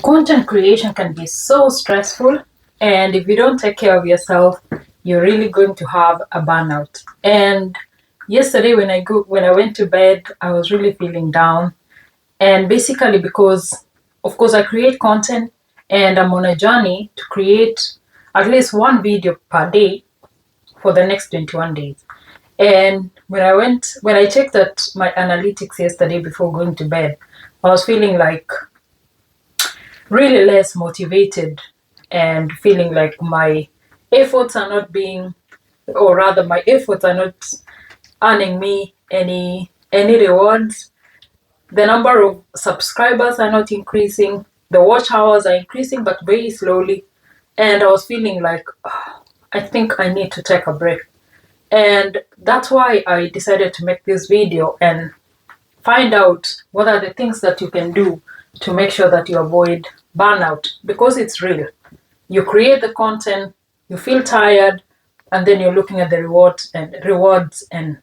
Content creation can be so stressful, and if you don't take care of yourself, you're really going to have a burnout. And yesterday when I went to bed, I was really feeling down. And basically because of course I create content and I'm on a journey to create at least one video per day for the next 21 days. And when I checked at my analytics yesterday before going to bed, I was feeling like really less motivated and feeling like my efforts are not being, or rather my efforts are not earning me any rewards. The number of subscribers are not increasing. The watch hours are increasing, but very slowly. And I was feeling like, I think I need to take a break. And that's why I decided to make this video and find out what are the things that you can do to make sure that you avoid burnout, because it's real. You create the content, you feel tired, and then you're looking at the rewards and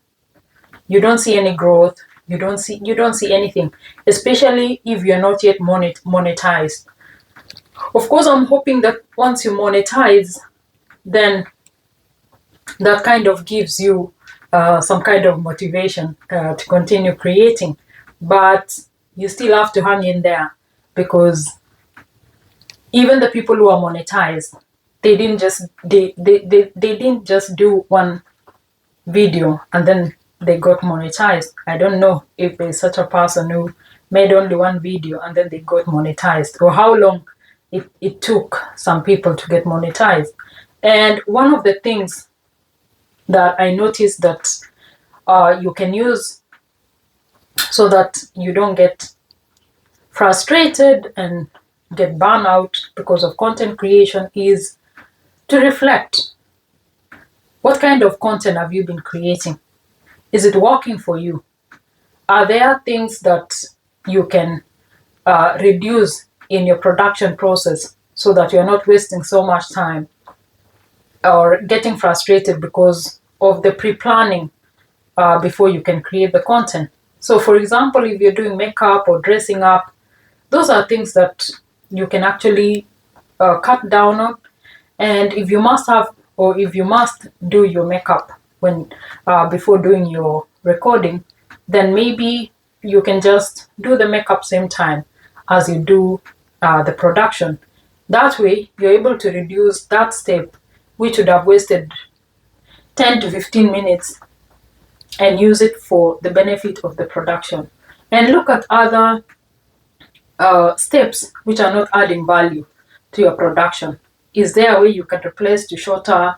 you don't see any growth. You don't see anything, especially if you're not yet monetized. Of course, I'm hoping that once you monetize, then that kind of gives you some kind of motivation to continue creating. But you still have to hang in there, because even the people who are monetized, they didn't just do one video and then they got monetized. I don't know if there's such a person who made only one video and then they got monetized, or how long it took some people to get monetized. And one of the things that I noticed that you can use so that you don't get frustrated and get burnout because of content creation is to reflect. What kind of content have you been creating? Is it working for you? Are there things that you can reduce in your production process so that you're not wasting so much time or getting frustrated because of the pre-planning before you can create the content? So for example, if you're doing makeup or dressing up, those are things that you can actually cut down on. And if you must do your makeup when before doing your recording, then maybe you can just do the makeup same time as you do the production. That way, you're able to reduce that step, which would have wasted 10 to 15 minutes, and use it for the benefit of the production. And look at other steps which are not adding value to your production. Is there a way you can replace the shorter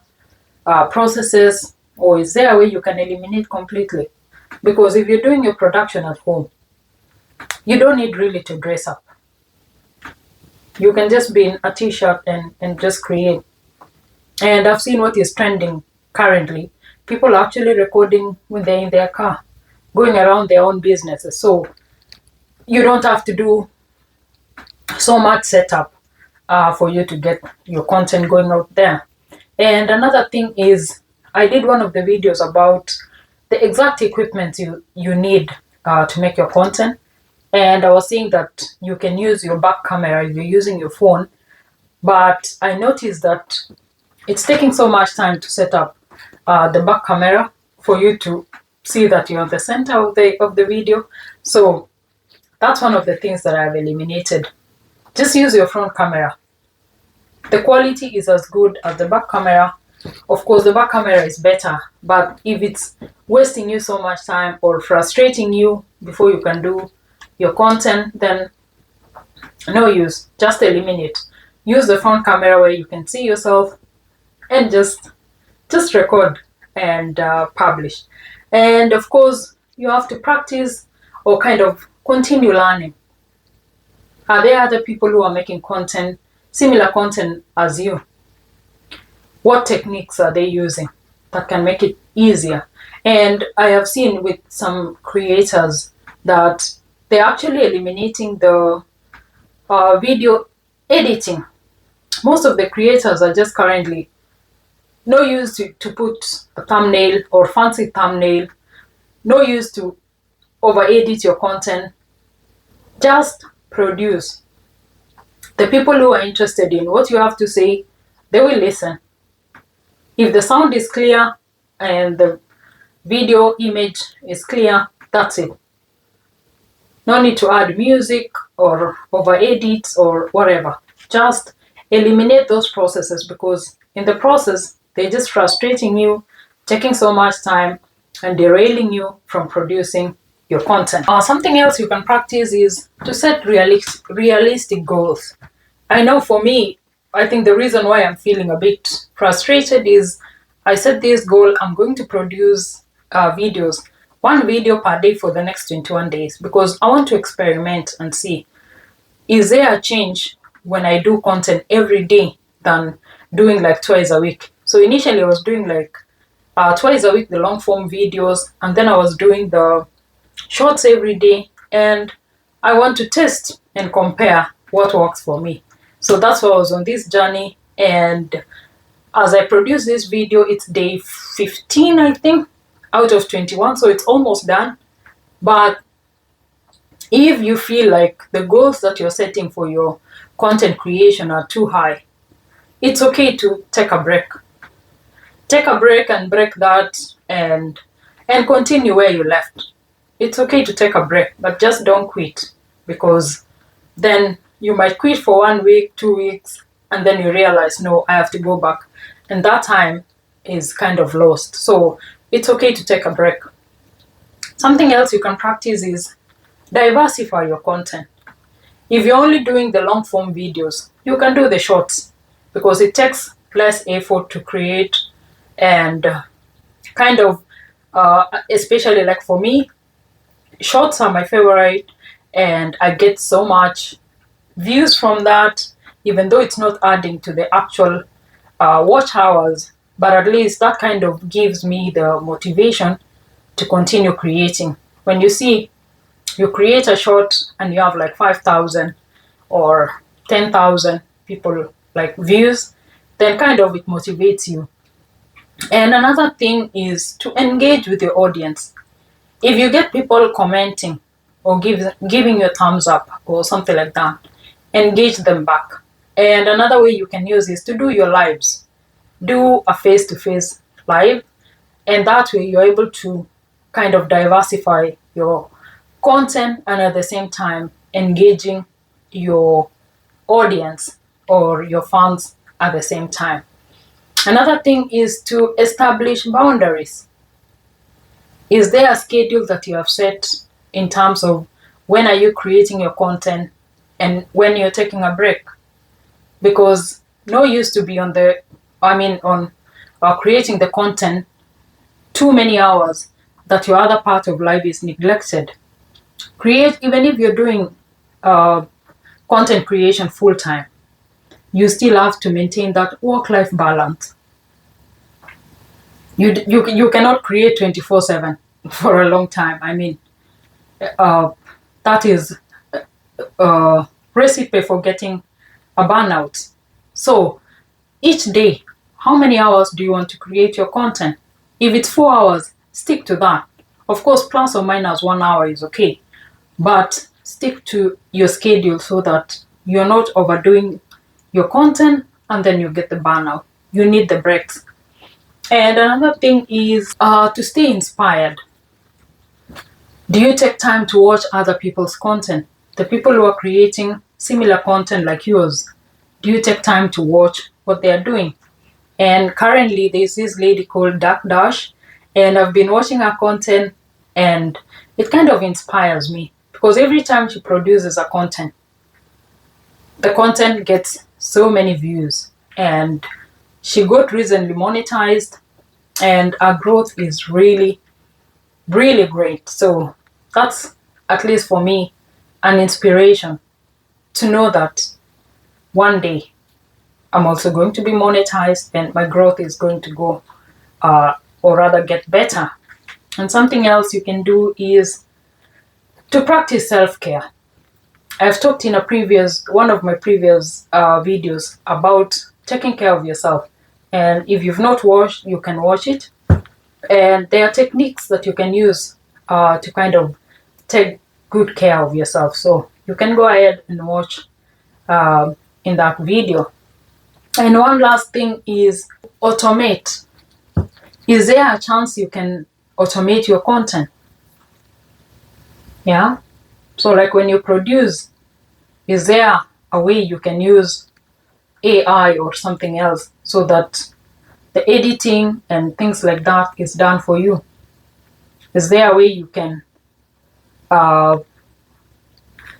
processes, or is there a way you can eliminate completely? Because if you're doing your production at home, you don't need really to dress up. You can just be in a t-shirt and just create. And I've seen what is trending currently. People are actually recording when they're in their car, going around their own businesses. So you don't have to do so much setup for you to get your content going out there. And another thing is, I did one of the videos about the exact equipment you need to make your content. And I was saying that you can use your back camera if you're using your phone. But I noticed that it's taking so much time to set up the back camera for you to see that you're at the center of the video. So that's one of the things that I've eliminated. Just use your front camera. The quality is as good as the back camera. Of course, the back camera is better, but if it's wasting you so much time or frustrating you before you can do your content, then no use. Just eliminate. Use the front camera where you can see yourself and just record and publish. And of course, you have to practice or kind of continue learning. Are there other people who are making content, similar content as you? What techniques are they using that can make it easier? And I have seen with some creators that they're actually eliminating the video editing. Most of the creators are just currently no use to put a thumbnail or fancy thumbnail, no use to over edit your content. Just produce. The people who are interested in what you have to say, they will listen. If the sound is clear and the video image is clear, that's it. No need to add music or over edits or whatever. Just eliminate those processes, because in the process, they're just frustrating you, taking so much time and derailing you from producing your content. Something else you can practice is to set realistic goals. I know for me, I think the reason why I'm feeling a bit frustrated is I set this goal, I'm going to produce videos, one video per day for the next 21 days, because I want to experiment and see, is there a change when I do content every day than doing like twice a week? So initially I was doing like twice a week, the long form videos, and then I was doing the shorts every day, and I want to test and compare what works for me. So that's why I was on this journey, and as I produce this video, it's day 15, I think, out of 21, so it's almost done. But if you feel like the goals that you're setting for your content creation are too high, it's okay to take a break. Take a break and break that and continue where you left. It's okay to take a break, but just don't quit, because then you might quit for 1 week, 2 weeks, and then you realize, no, I have to go back. And that time is kind of lost. So it's okay to take a break. Something else you can practice is diversify your content. If you're only doing the long form videos, you can do the shorts, because it takes less effort to create, and especially like for me, shorts are my favorite, and I get so much views from that, even though it's not adding to the actual watch hours, but at least that kind of gives me the motivation to continue creating. When you see you create a short and you have like 5,000 or 10,000 people like views, then kind of it motivates you. And another thing is to engage with your audience. If you get people commenting or giving you a thumbs up or something like that, engage them back. And another way you can use is to do your lives. Do a face-to-face live, and that way you're able to kind of diversify your content and at the same time engaging your audience or your fans at the same time. Another thing is to establish boundaries. Is there a schedule that you have set in terms of when are you creating your content and when you're taking a break? Because no use to be on creating the content too many hours that your other part of life is neglected. Create, even if you're doing content creation full time, you still have to maintain that work-life balance. You cannot create 24/7 for a long time. I mean, that is a recipe for getting a burnout. So each day, how many hours do you want to create your content? If it's 4 hours, stick to that. Of course, plus or minus 1 hour is okay, but stick to your schedule so that you're not overdoing your content and then you get the burnout. You need the breaks. And another thing is to stay inspired. Do you take time to watch other people's content? The people who are creating similar content like yours, do you take time to watch what they are doing? And currently there's this lady called Dark Dash, and I've been watching her content, and it kind of inspires me, because every time she produces a content, the content gets so many views, and she got recently monetized, and her growth is really, really great. So that's, at least for me, an inspiration to know that one day I'm also going to be monetized and my growth is going to go, or rather get better. And something else you can do is to practice self-care. I've talked in one of my previous videos about taking care of yourself. And if you've not watched, you can watch it. And there are techniques that you can use to kind of take good care of yourself. So you can go ahead and watch in that video. And one last thing is automate. Is there a chance you can automate your content? Yeah. So like when you produce, is there a way you can use AI or something else so that the editing and things like that is done for you? Is there a way you can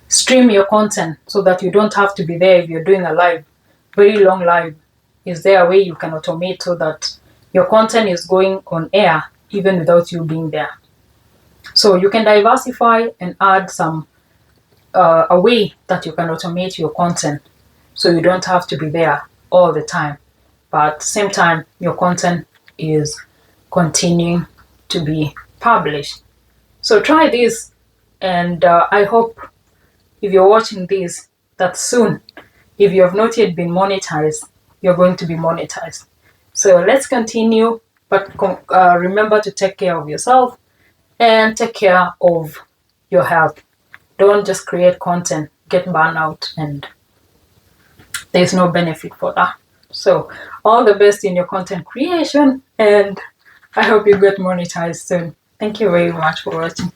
stream your content so that you don't have to be there if you're doing a live, very long live? Is there a way you can automate so that your content is going on air even without you being there? So you can diversify and add some a way that you can automate your content so you don't have to be there all the time, but at the same time your content is continuing to be published. So try this, and I hope if you're watching this that soon, if you have not yet been monetized, you're going to be monetized. So let's continue, but remember to take care of yourself and take care of your health. Don't just create content, get burnout, and there's no benefit for that. So all the best in your content creation, and I hope you get monetized soon. Thank you very much for watching.